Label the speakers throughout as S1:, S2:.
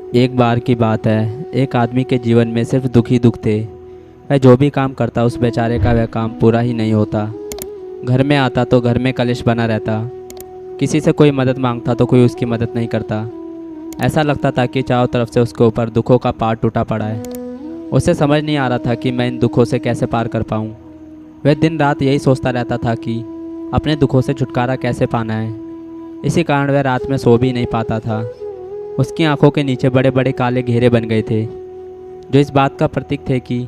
S1: एक बार की बात है, एक आदमी के जीवन में सिर्फ दुख ही दुख थे। वह जो भी काम करता उस बेचारे का वह काम पूरा ही नहीं होता। घर में आता तो घर में कलेश बना रहता। किसी से कोई मदद मांगता तो कोई उसकी मदद नहीं करता। ऐसा लगता था कि चारों तरफ से उसके ऊपर दुखों का पहाड़ टूटा पड़ा है। उसे समझ नहीं आ रहा था कि मैं इन दुखों से कैसे पार कर पाऊँ। वह दिन रात यही सोचता रहता था कि अपने दुखों से छुटकारा कैसे पाना है। इसी कारण वह रात में सो भी नहीं पाता था। उसकी आंखों के नीचे बड़े बड़े काले घेरे बन गए थे, जो इस बात का प्रतीक थे कि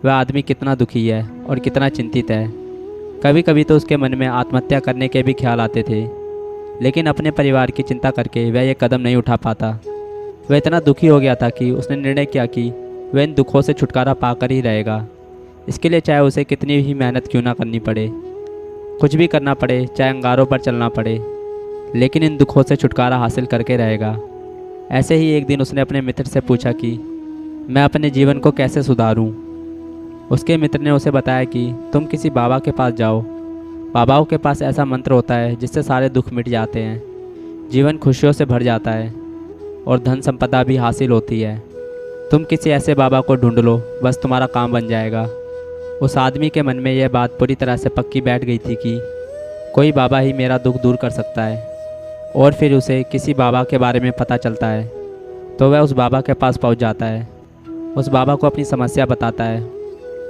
S1: वह आदमी कितना दुखी है और कितना चिंतित है। कभी कभी तो उसके मन में आत्महत्या करने के भी ख्याल आते थे, लेकिन अपने परिवार की चिंता करके वह यह कदम नहीं उठा पाता। वह इतना दुखी हो गया था कि उसने निर्णय किया कि वह इन दुखों से छुटकारा पाकर ही रहेगा। इसके लिए चाहे उसे कितनी भी मेहनत क्यों ना करनी पड़े, कुछ भी करना पड़े, चाहे अंगारों पर चलना पड़े, लेकिन इन दुखों से छुटकारा हासिल करके रहेगा। ऐसे ही एक दिन उसने अपने मित्र से पूछा कि मैं अपने जीवन को कैसे सुधारूं। उसके मित्र ने उसे बताया कि तुम किसी बाबा के पास जाओ। बाबाओं के पास ऐसा मंत्र होता है जिससे सारे दुख मिट जाते हैं, जीवन खुशियों से भर जाता है और धन संपदा भी हासिल होती है। तुम किसी ऐसे बाबा को ढूंढ लो, बस तुम्हारा काम बन जाएगा। उस आदमी के मन में यह बात पूरी तरह से पक्की बैठ गई थी कि कोई बाबा ही मेरा दुख दूर कर सकता है। और फिर उसे किसी बाबा के बारे में पता चलता है तो वह उस बाबा के पास पहुंच जाता है। उस बाबा को अपनी समस्या बताता है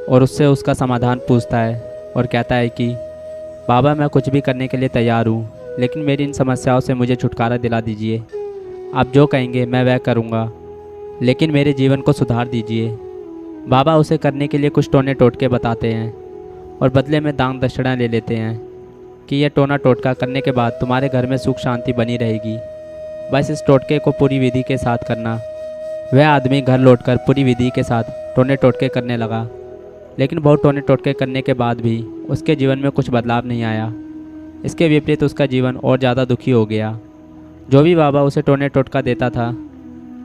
S1: और उससे उसका समाधान पूछता है और कहता है कि बाबा, मैं कुछ भी करने के लिए तैयार हूँ, लेकिन मेरी इन समस्याओं से मुझे छुटकारा दिला दीजिए। आप जो कहेंगे मैं वह करूँगा, लेकिन मेरे जीवन को सुधार दीजिए। बाबा उसे करने के लिए कुछ टोने टोटके बताते हैं और बदले में दान दक्षिणा ले लेते हैं कि यह टोना टोटका करने के बाद तुम्हारे घर में सुख शांति बनी रहेगी। बस इस टोटके को पूरी विधि के साथ करना। वह आदमी घर लौटकर पूरी विधि के साथ टोने टोटके करने लगा, लेकिन बहुत टोने टोटके करने के बाद भी उसके जीवन में कुछ बदलाव नहीं आया। इसके विपरीत उसका जीवन और ज़्यादा दुखी हो गया। जो भी बाबा उसे टोने टोटका देता था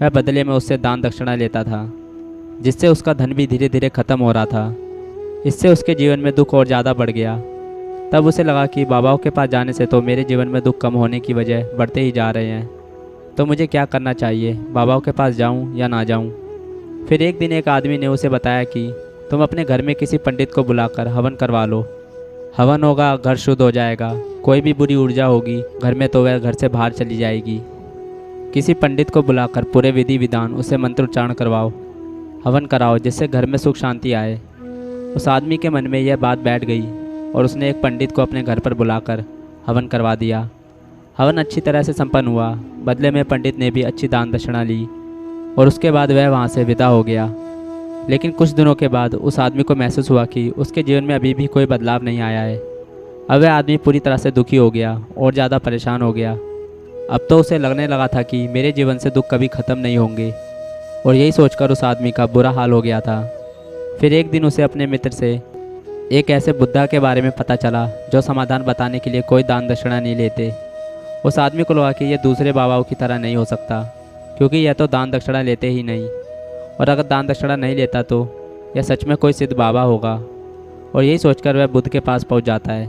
S1: वह बदले में उससे दान दक्षिणा लेता था, जिससे उसका धन भी धीरे धीरे ख़त्म हो रहा था। इससे उसके जीवन में दुख और ज़्यादा बढ़ गया। तब उसे लगा कि बाबाओं के पास जाने से तो मेरे जीवन में दुख कम होने की वजह बढ़ते ही जा रहे हैं, तो मुझे क्या करना चाहिए, बाबाओं के पास जाऊं या ना जाऊं। फिर एक दिन एक आदमी ने उसे बताया कि तुम अपने घर में किसी पंडित को बुलाकर हवन करवा लो। हवन होगा, घर शुद्ध हो जाएगा। कोई भी बुरी ऊर्जा होगी घर में तो वह घर से बाहर चली जाएगी। किसी पंडित को बुलाकर पूरे विधि विधान उसे मंत्र उच्चारण करवाओ, हवन कराओ, जिससे घर में सुख शांति आए। उस आदमी के मन में यह बात बैठ गई और उसने एक पंडित को अपने घर पर बुलाकर हवन करवा दिया। हवन अच्छी तरह से संपन्न हुआ। बदले में पंडित ने भी अच्छी दान दक्षिणा ली और उसके बाद वह वहाँ से विदा हो गया। लेकिन कुछ दिनों के बाद उस आदमी को महसूस हुआ कि उसके जीवन में अभी भी कोई बदलाव नहीं आया है। अब वह आदमी पूरी तरह से दुखी हो गया और ज़्यादा परेशान हो गया। अब तो उसे लगने लगा था कि मेरे जीवन से दुख कभी ख़त्म नहीं होंगे, और यही सोचकर उस आदमी का बुरा हाल हो गया था। फिर एक दिन उसे अपने मित्र से एक ऐसे बुद्धा के बारे में पता चला जो समाधान बताने के लिए कोई दान दक्षिणा नहीं लेते। उस आदमी को लगा कि यह दूसरे बाबाओं की तरह नहीं हो सकता, क्योंकि यह तो दान दक्षिणा लेते ही नहीं, और अगर दान दक्षिणा नहीं लेता तो यह सच में कोई सिद्ध बाबा होगा। और यही सोचकर वह बुद्ध के पास पहुंच जाता है।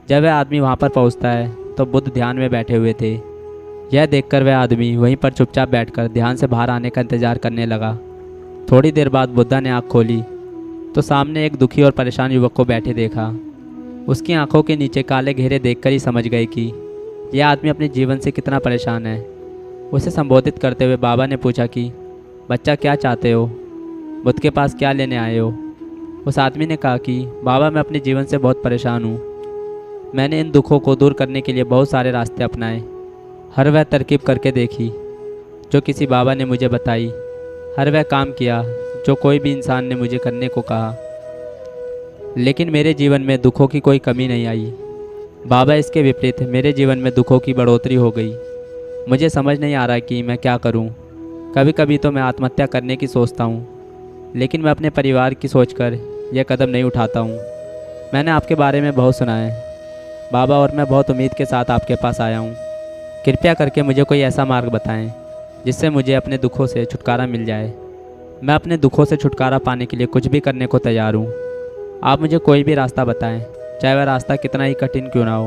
S1: जब वह आदमी वहां पर पहुंचता है तो बुद्ध ध्यान में बैठे हुए थे। यह देखकर वह आदमी वहीं पर चुपचाप बैठकर ध्यान से बाहर आने का इंतजार करने लगा। थोड़ी देर बाद बुद्धा ने आँख खोली तो सामने एक दुखी और परेशान युवक को बैठे देखा। उसकी आंखों के नीचे काले घेरे देखकर ही समझ गए कि यह आदमी अपने जीवन से कितना परेशान है। उसे संबोधित करते हुए बाबा ने पूछा कि बच्चा, क्या चाहते हो, बुद्ध के पास क्या लेने आए हो। उस आदमी ने कहा कि बाबा, मैं अपने जीवन से बहुत परेशान हूँ। मैंने इन दुखों को दूर करने के लिए बहुत सारे रास्ते अपनाए, हर वह तरकीब करके देखी जो किसी बाबा ने मुझे बताई, हर वह काम किया जो कोई भी इंसान ने मुझे करने को कहा, लेकिन मेरे जीवन में दुखों की कोई कमी नहीं आई। बाबा, इसके विपरीत मेरे जीवन में दुखों की बढ़ोतरी हो गई। मुझे समझ नहीं आ रहा कि मैं क्या करूं। कभी कभी तो मैं आत्महत्या करने की सोचता हूं, लेकिन मैं अपने परिवार की सोचकर यह कदम नहीं उठाता हूं। मैंने आपके बारे में बहुत सुना है बाबा, और मैं बहुत उम्मीद के साथ आपके पास आया हूं। कृपया करके मुझे कोई ऐसा मार्ग बताएं जिससे मुझे अपने दुखों से छुटकारा मिल जाए। मैं अपने दुखों से छुटकारा पाने के लिए कुछ भी करने को तैयार हूँ। आप मुझे कोई भी रास्ता बताएं, चाहे वह रास्ता कितना ही कठिन क्यों ना हो,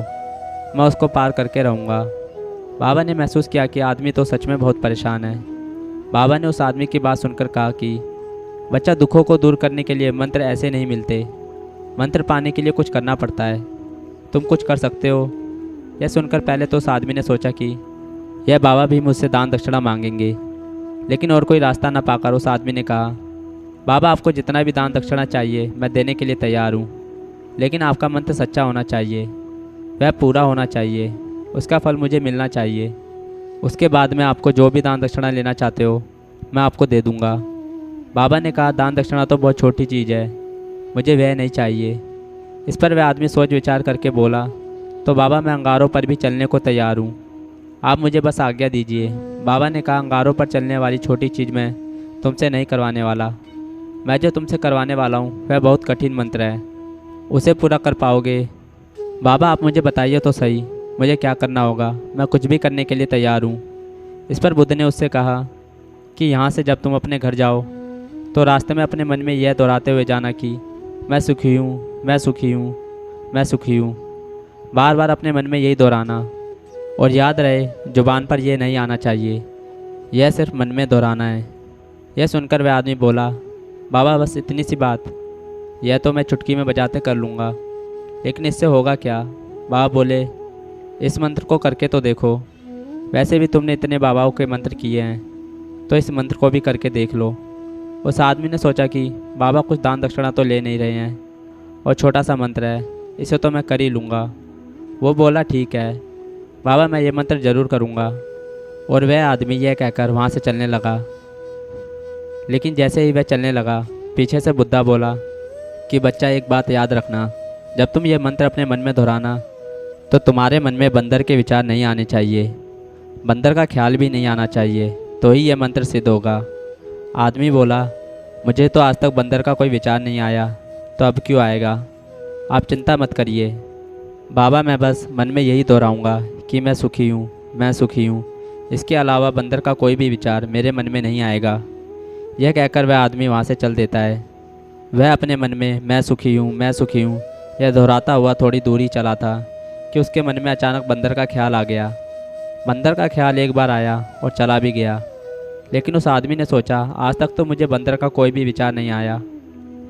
S1: मैं उसको पार करके रहूँगा। बाबा ने महसूस किया कि आदमी तो सच में बहुत परेशान है। बाबा ने उस आदमी की बात सुनकर कहा कि बच्चा, दुखों को दूर करने के लिए मंत्र ऐसे नहीं मिलते। मंत्र पाने के लिए कुछ करना पड़ता है। तुम कुछ कर सकते हो। यह सुनकर पहले तो उस आदमी ने सोचा कि यह बाबा भी मुझसे दान दक्षिणा मांगेंगे, लेकिन और कोई रास्ता न पाकर उस आदमी ने कहा, बाबा, आपको जितना भी दान दक्षिणा चाहिए मैं देने के लिए तैयार हूँ, लेकिन आपका मंत्र सच्चा होना चाहिए, वह पूरा होना चाहिए, उसका फल मुझे मिलना चाहिए। उसके बाद में आपको जो भी दान दक्षिणा लेना चाहते हो मैं आपको दे दूँगा। बाबा ने कहा, दान दक्षिणा तो बहुत छोटी चीज़ है, मुझे वह नहीं चाहिए। इस पर वह आदमी सोच विचार करके बोला, तो बाबा, मैं अंगारों पर भी चलने को तैयार हूँ, आप मुझे बस आज्ञा दीजिए। बाबा ने कहा, अंगारों पर चलने वाली छोटी चीज़ मैं तुमसे नहीं करवाने वाला। मैं जो तुमसे करवाने वाला हूँ वह बहुत कठिन मंत्र है, उसे पूरा कर पाओगे? बाबा, आप मुझे बताइए तो सही, मुझे क्या करना होगा? मैं कुछ भी करने के लिए तैयार हूँ। इस पर बुद्ध ने उससे कहा कि यहाँ से जब तुम अपने घर जाओ तो रास्ते में अपने मन में यह दोहराते हुए जाना कि मैं सुखी हूँ, मैं सुखी हूँ, मैं सुखी हूँ। बार बार अपने मन में यही दोहराना, और याद रहे जुबान पर यह नहीं आना चाहिए, यह सिर्फ मन में दोहराना है। यह सुनकर वह आदमी बोला, बाबा, बस इतनी सी बात? यह तो मैं चुटकी में बजाते कर लूँगा, लेकिन इससे होगा क्या? बाबा बोले, इस मंत्र को करके तो देखो। वैसे भी तुमने इतने बाबाओं के मंत्र किए हैं, तो इस मंत्र को भी करके देख लो। उस आदमी ने सोचा कि बाबा कुछ दान दक्षिणा तो ले नहीं रहे हैं, और छोटा सा मंत्र है, इसे तो मैं कर ही लूँगा। वो बोला, ठीक है बाबा, मैं ये मंत्र ज़रूर करूँगा। और वह आदमी यह कहकर वहाँ से चलने लगा। लेकिन जैसे ही वह चलने लगा, पीछे से बुद्धा बोला कि बच्चा, एक बात याद रखना, जब तुम यह मंत्र अपने मन में दोहराना तो तुम्हारे मन में बंदर के विचार नहीं आने चाहिए, बंदर का ख्याल भी नहीं आना चाहिए, तो ही यह मंत्र सिद्ध होगा। आदमी बोला, मुझे तो आज तक बंदर का कोई विचार नहीं आया, तो अब क्यों आएगा? आप चिंता मत करिए बाबा, मैं बस मन में यही दोहराऊंगा कि मैं सुखी हूँ, मैं सुखी हूँ। इसके अलावा बंदर का कोई भी विचार मेरे मन में नहीं आएगा। यह कहकर वह आदमी वहाँ से चल देता है। वह अपने मन में मैं सुखी हूँ, मैं सुखी हूँ यह दोहराता हुआ थोड़ी दूरी चला था कि उसके मन में अचानक बंदर का ख्याल आ गया। बंदर का ख्याल एक बार आया और चला भी गया, लेकिन उस आदमी ने सोचा, आज तक तो मुझे बंदर का कोई भी विचार नहीं आया,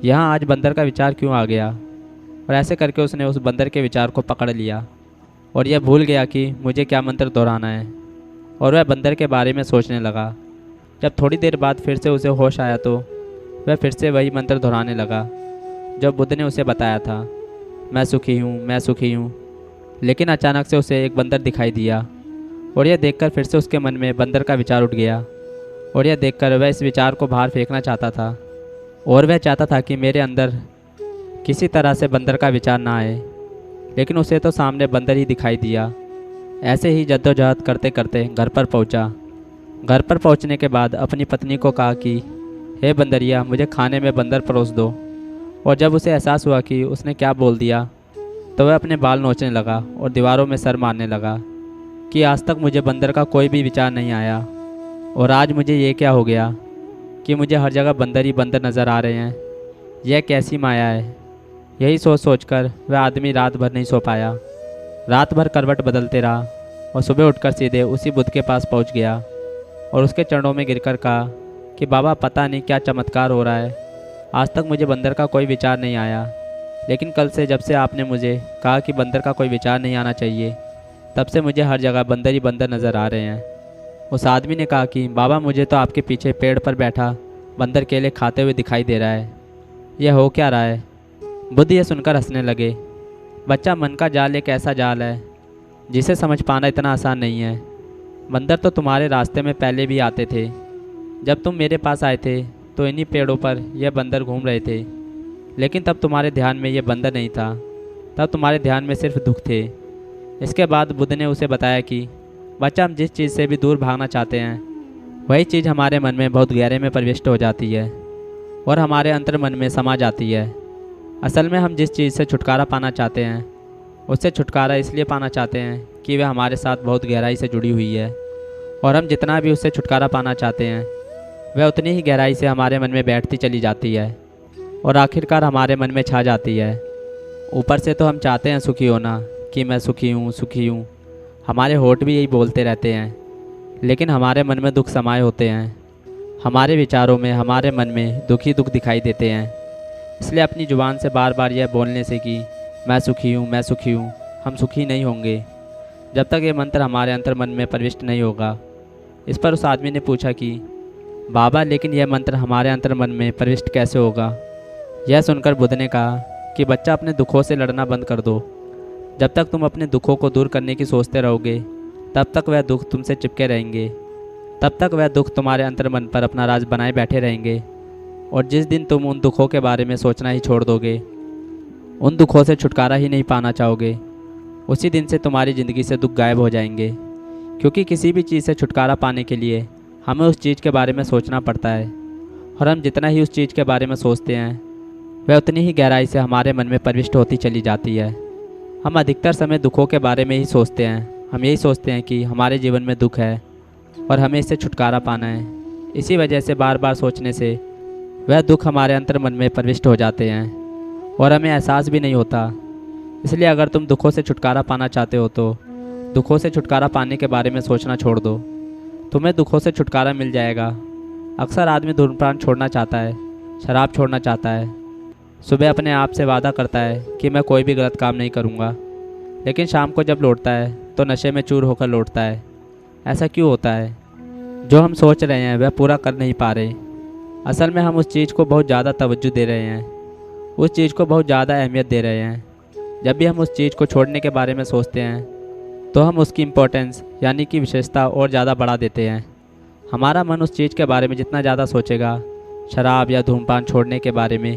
S1: यहाँ आज बंदर का विचार क्यों आ गया? और ऐसे करके उसने उस बंदर के विचार को पकड़ लिया और यह भूल गया कि मुझे क्या मंत्र दोहराना है, और वह बंदर के बारे में सोचने लगा। जब थोड़ी देर बाद फिर से उसे होश आया तो वह फिर से वही मंत्र दोहराने लगा जो बुद्ध ने उसे बताया था, मैं सुखी हूँ, मैं सुखी हूँ। लेकिन अचानक से उसे एक बंदर दिखाई दिया, और यह देखकर फिर से उसके मन में बंदर का विचार उठ गया, और यह देखकर वह इस विचार को बाहर फेंकना चाहता था, और वह चाहता था कि मेरे अंदर किसी तरह से बंदर का विचार ना आए, लेकिन उसे तो सामने बंदर ही दिखाई दिया। ऐसे ही जद्दोजहद करते करते घर पर पहुंचा। घर पर पहुंचने के बाद अपनी पत्नी को कहा कि हे बंदरिया, मुझे खाने में बंदर परोस दो। और जब उसे एहसास हुआ कि उसने क्या बोल दिया तो वह अपने बाल नोचने लगा और दीवारों में सर मारने लगा कि आज तक मुझे बंदर का कोई भी विचार नहीं आया, और आज मुझे ये क्या हो गया कि मुझे हर जगह बंदर ही बंदर नज़र आ रहे हैं। यह कैसी माया है? यही सोच सोचकर वह आदमी रात भर नहीं सो पाया। रात भर करवट बदलते रहा और सुबह उठकर सीधे उसी बुद्ध के पास पहुंच गया और उसके चरणों में गिरकर कहा कि बाबा, पता नहीं क्या चमत्कार हो रहा है, आज तक मुझे बंदर का कोई विचार नहीं आया, लेकिन कल से जब से आपने मुझे कहा कि बंदर का कोई विचार नहीं आना चाहिए, तब से मुझे हर जगह बंदर ही बंदर नज़र आ रहे हैं। उस आदमी ने कहा कि बाबा, मुझे तो आपके पीछे पेड़ पर बैठा बंदर केले खाते हुए दिखाई दे रहा है, यह हो क्या रहा है? बुद्ध यह सुनकर हंसने लगे। बच्चा, मन का जाल एक ऐसा जाल है जिसे समझ पाना इतना आसान नहीं है। बंदर तो तुम्हारे रास्ते में पहले भी आते थे। जब तुम मेरे पास आए थे तो इन्हीं पेड़ों पर यह बंदर घूम रहे थे, लेकिन तब तुम्हारे ध्यान में यह बंदर नहीं था, तब तुम्हारे ध्यान में सिर्फ दुख थे। इसके बाद बुद्ध ने उसे बताया कि बच्चा, हम जिस चीज़ से भी दूर भागना चाहते हैं वही चीज़ हमारे मन में बहुत गहरे में प्रविष्ट हो जाती है और हमारे अंतर मन में समा जाती है। असल में हम जिस चीज़ से छुटकारा पाना चाहते हैं उससे छुटकारा इसलिए पाना चाहते हैं कि वह हमारे साथ बहुत गहराई से जुड़ी हुई है, और हम जितना भी उससे छुटकारा पाना चाहते हैं वह उतनी ही गहराई से हमारे मन में बैठती चली जाती है और आखिरकार हमारे मन में छा जाती है। ऊपर से तो हम चाहते हैं सुखी होना कि मैं सुखी हूँ, सुखी हूँ, हमारे होठ भी यही बोलते रहते हैं, लेकिन हमारे मन में दुख समाये होते हैं हमारे विचारों में, हमारे मन में दुख ही दुख दिखाई देते हैं। इसलिए अपनी ज़ुबान से बार बार यह बोलने से कि मैं सुखी हूँ, मैं सुखी हूँ, हम सुखी नहीं होंगे जब तक ये मंत्र हमारे अंतर मन में प्रविष्ट नहीं होगा। इस पर उस आदमी ने पूछा कि बाबा, लेकिन यह मंत्र हमारे अंतर मन में प्रविष्ट कैसे होगा? यह सुनकर बुद्ध ने कहा कि बच्चा, अपने दुखों से लड़ना बंद कर दो। जब तक तुम अपने दुखों को दूर करने की सोचते रहोगे, तब तक वह दुख तुमसे चिपके रहेंगे। तब तक वह दुख तुम्हारे अंतर मन पर अपना राज बनाए बैठे रहेंगे। और जिस दिन तुम उन दुखों के बारे में सोचना ही छोड़ दोगे, उन दुखों से छुटकारा ही नहीं पाना चाहोगे, उसी दिन से तुम्हारी ज़िंदगी से दुख गायब हो जाएंगे। क्योंकि किसी भी चीज़ से छुटकारा पाने के लिए हमें उस चीज़ के बारे में सोचना पड़ता है। और हम जितना ही उस चीज़ के बारे में सोचते हैं, वह उतनी ही गहराई से हमारे मन में प्रविष्ट होती चली जाती है। हम अधिकतर समय दुखों के बारे में ही सोचते हैं। हम यही सोचते हैं कि हमारे जीवन में दुख है और हमें इससे छुटकारा पाना है। इसी वजह से बार बार सोचने से वह दुख हमारे अंतर मन में प्रविष्ट हो जाते हैं और हमें एहसास भी नहीं होता। इसलिए अगर तुम दुखों से छुटकारा पाना चाहते हो तो दुखों से छुटकारा पाने के बारे में सोचना छोड़ दो। तुम्हें दुखों से छुटकारा मिल जाएगा। अक्सर आदमी धूम्रपान छोड़ना चाहता है, शराब छोड़ना चाहता है, सुबह अपने आप से वादा करता है कि मैं कोई भी गलत काम नहीं करूँगा, लेकिन शाम को जब लौटता है तो नशे में चूर होकर लौटता है। ऐसा क्यों होता है? जो हम सोच रहे हैं वह पूरा कर नहीं पा रहे। असल में हम उस चीज़ को बहुत ज़्यादा तवज्जो दे रहे हैं, उस चीज़ को बहुत ज़्यादा अहमियत दे रहे हैं। जब भी हम उस चीज़ को छोड़ने के बारे में सोचते हैं तो हम उसकी इम्पोर्टेंस यानी कि विशेषता और ज़्यादा बढ़ा देते हैं। हमारा मन उस चीज़ के बारे में जितना ज़्यादा सोचेगा, शराब या धूम्रपान छोड़ने के बारे में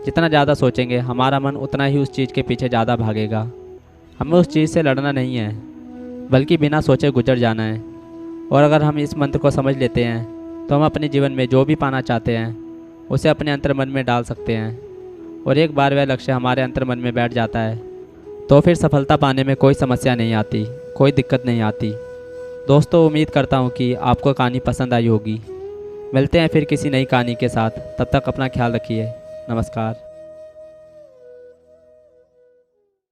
S1: जितना ज़्यादा सोचेंगे, हमारा मन उतना ही उस चीज़ के पीछे ज़्यादा भागेगा। हमें उस चीज़ से लड़ना नहीं है, बल्कि बिना सोचे गुजर जाना है। और अगर हम इस मंत्र को समझ लेते हैं तो हम अपने जीवन में जो भी पाना चाहते हैं उसे अपने अंतर मन में डाल सकते हैं। और एक बार वह लक्ष्य हमारे अंतर मन में बैठ जाता है तो फिर सफलता पाने में कोई समस्या नहीं आती, कोई दिक्कत नहीं आती। दोस्तों, उम्मीद करता हूँ कि आपको कहानी पसंद आई होगी। मिलते हैं फिर किसी नई कहानी के साथ। तब तक अपना ख्याल रखिए। नमस्कार।